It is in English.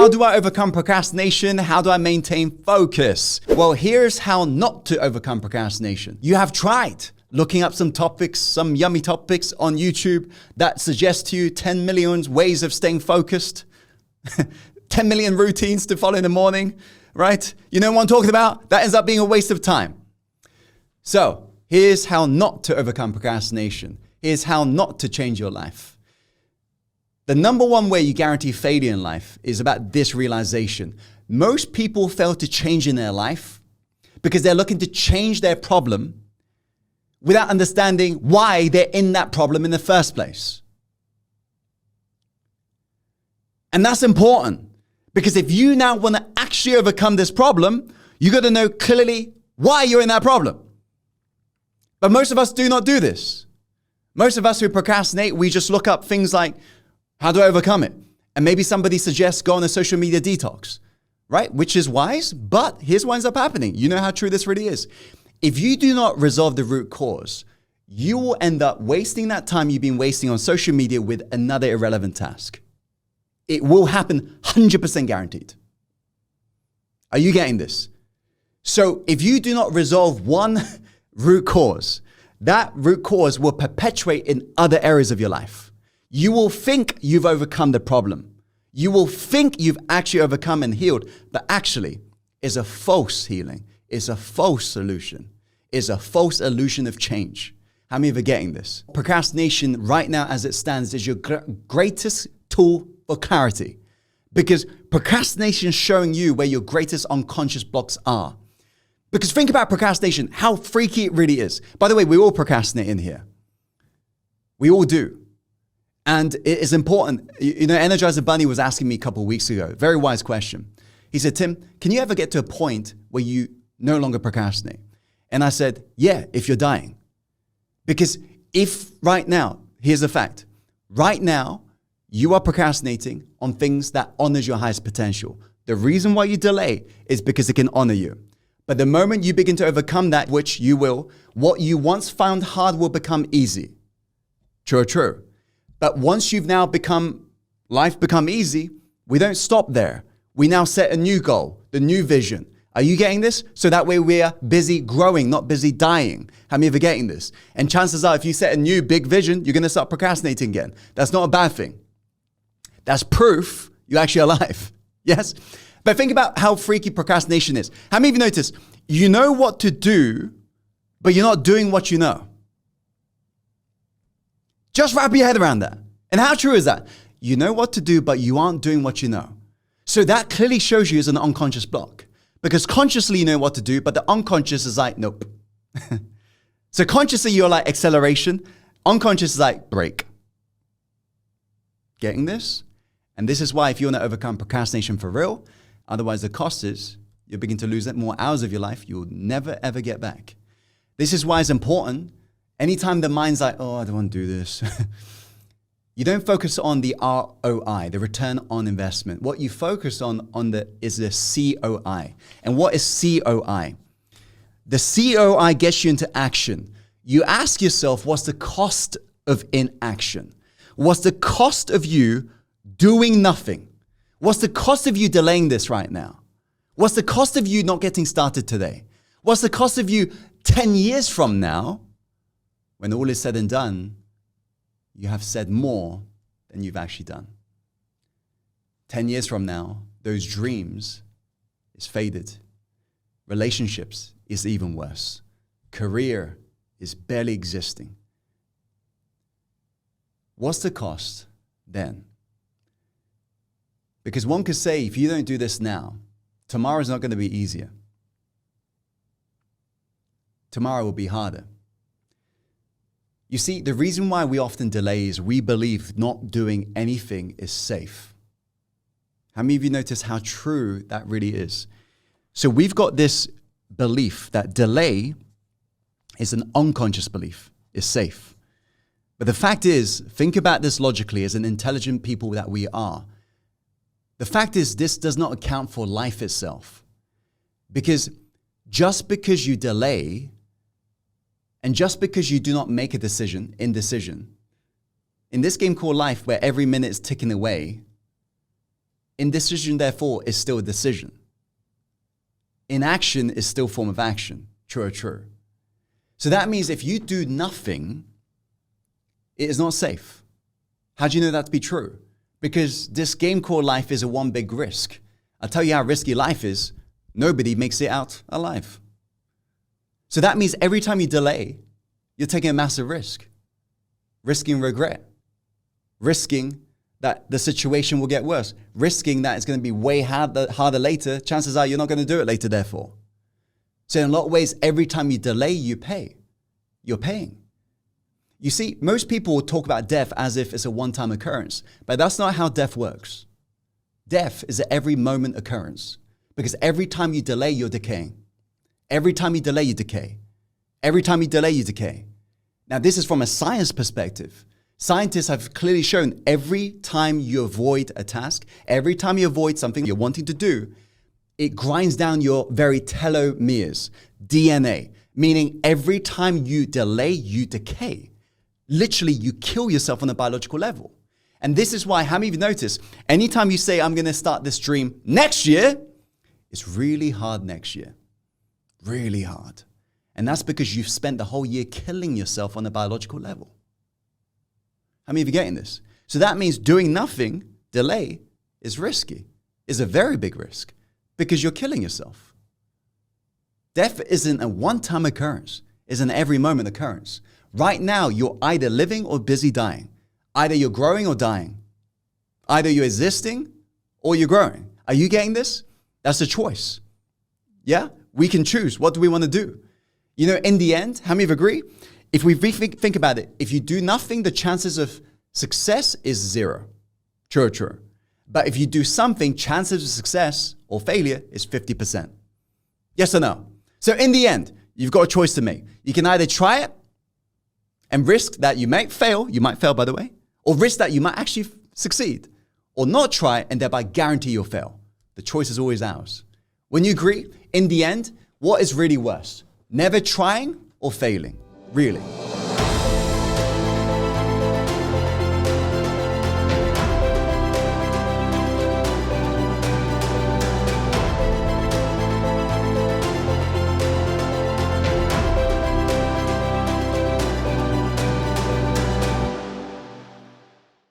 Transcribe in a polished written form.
How do I overcome procrastination? How do I maintain focus? Well, here's how not to overcome procrastination. You have tried looking up some topics, some yummy topics on YouTube that suggest to you 10 million ways of staying focused, 10 million routines to follow in the morning, right? You know what I'm talking about? That ends up being a waste of time. So here's how not to overcome procrastination. Here's how not to change your life. The number one way you guarantee failure in life is about this realization. Most people fail to change in their life because they're looking to change their problem without understanding why they're in that problem in the first place. And that's important because if you now want to actually overcome this problem, you got to know clearly why you're in that problem. But most of us do not do this. Most of us who procrastinate, we just look up things like, how do I overcome it? And maybe somebody suggests go on a social media detox, right? Which is wise, but here's what ends up happening. You know how true this really is. If you do not resolve the root cause, you will end up wasting that time you've been wasting on social media with another irrelevant task. It will happen 100% guaranteed. Are you getting this? So if you do not resolve one root cause, that root cause will perpetuate in other areas of your life. You will think you've overcome the problem. You will think you've actually overcome and healed, but actually it's a false healing. It's a false solution. It's a false illusion of change. How many of you are getting this? Procrastination right now as it stands is your greatest tool for clarity because procrastination is showing you where your greatest unconscious blocks are. Because think about procrastination, how freaky it really is. By the way, we all procrastinate in here. We all do. And it is important. You know, Energizer Bunny was asking me a couple of weeks ago, very wise question. He said, Tim, can you ever get to a point where you no longer procrastinate? And I said, yeah, if you're dying. Because if right now, here's the fact, right now, you are procrastinating on things that honors your highest potential. The reason why you delay is because it can honor you. But the moment you begin to overcome that, which you will, what you once found hard will become easy. True, true. But once you've now life become easy, we don't stop there. We now set a new goal, the new vision. Are you getting this? So that way we are busy growing, not busy dying. How many of you are getting this? And chances are if you set a new big vision, you're going to start procrastinating again. That's not a bad thing. That's proof you're actually alive. Yes? But think about how freaky procrastination is. How many of you notice you know what to do, but you're not doing what you know? Just wrap your head around that. And how true is that? You know what to do, but you aren't doing what you know. So that clearly shows you as an unconscious block. Because consciously you know what to do, but the unconscious is like, nope. So consciously you're like acceleration. Unconscious is like brake. Getting this? And this is why if you want to overcome procrastination for real, otherwise the cost is you begin to lose more hours of your life you'll never ever get back. This is why it's important. Anytime the mind's like, oh, I don't want to do this. You don't focus on the ROI, the return on investment. What you focus on is the COI. And what is COI? The COI gets you into action. You ask yourself, what's the cost of inaction? What's the cost of you doing nothing? What's the cost of you delaying this right now? What's the cost of you not getting started today? What's the cost of you 10 years from now? When all is said and done, you have said more than you've actually done. 10 years from now, those dreams is faded. Relationships is even worse. Career is barely existing. What's the cost then? Because one could say, if you don't do this now, tomorrow is not going to be easier. Tomorrow will be harder. You see, the reason why we often delay is we believe not doing anything is safe. How many of you notice how true that really is? So we've got this belief that delay is an unconscious belief, is safe. But the fact is, think about this logically as an intelligent people that we are. The fact is, this does not account for life itself. Because just because you delay and just because you do not make a indecision, in this game called life where every minute is ticking away, Indecision, therefore, is still a decision. Inaction is still a form of action. True or true? So that means if you do nothing, it is not safe. How do you know that to be true? Because this game called life is a one big risk. I'll tell you how risky life is. Nobody makes it out alive. So that means every time you delay, you're taking a massive risk. Risking regret. Risking that the situation will get worse. Risking that it's going to be way harder later. Chances are you're not going to do it later, therefore. So in a lot of ways, every time you delay, you pay. You're paying. You see, most people will talk about death as if it's a one-time occurrence, but that's not how death works. Death is an every moment occurrence because every time you delay, you're decaying. Every time you delay, you decay. Every time you delay, you decay. Now, this is from a science perspective. Scientists have clearly shown every time you avoid a task, every time you avoid something you're wanting to do, it grinds down your very telomeres, DNA, meaning every time you delay, you decay. Literally, you kill yourself on a biological level. And this is why, how many of you notice, anytime you say, I'm going to start this dream next year, it's really hard next year. Really hard. And that's because you've spent the whole year killing yourself on a biological level. How many of you getting this? So that means doing nothing, delay, is risky, is a very big risk because you're killing yourself. Death isn't a one-time occurrence. It's an every moment occurrence. Right now, you're either living or busy dying. Either you're growing or dying. Either you're existing or you're growing. Are you getting this? That's a choice. Yeah? We can choose. What do we want to do? You know, in the end, how many of you agree? If we think about it, if you do nothing, the chances of success is 0. True or true? But if you do something, chances of success or failure is 50%. Yes or no? So in the end, you've got a choice to make. You can either try it and risk that you might fail by the way, or risk that you might actually succeed, or not try it and thereby guarantee you'll fail. The choice is always ours. When you agree, in the end, what is really worse? Never trying or failing? Really?